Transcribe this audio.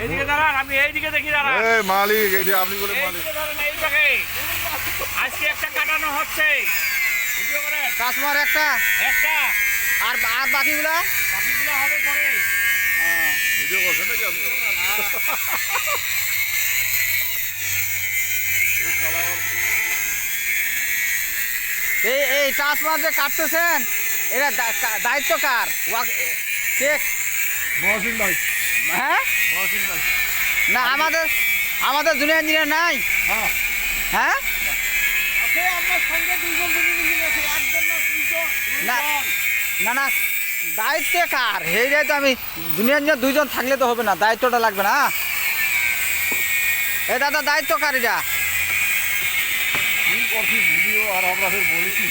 এইদিকে দাঁড়ান, আমি এইদিকে দেখি দাঁড়ান। এই মালিক, এই যে আপনি বলে মালিক। এইদিকে ধরেন, এই দেখে আজকে একটা কাটানো হচ্ছে। ভিডিও করেন। কাস্টমার একটা একটা, আর আর বাকিগুলা বাকিগুলো হবে পরে। ভিডিও করছেন নাকি আপনি? এই এই ট্রান্সফার যে কাটতেছেন এটা দায়িত্ব কার? কে? মহসিন ভাই। হ্যাঁ, মহসিন ভাই। না আমাদের আমাদের জুনিয়র ইঞ্জিনিয়ার নাই। হ্যাঁ। হ্যাঁ, না না না, দায়িত্ব কার? সেইটাই তো আমি, জুনিয়র ইঞ্জিনিয়ার দুইজন থাকলে তো হবে না, দায়িত্বটা লাগবে না। এ দাদা, দায়িত্ব কার এটা? কি করছি ভিডিও আর আমরা ফের বলেছি।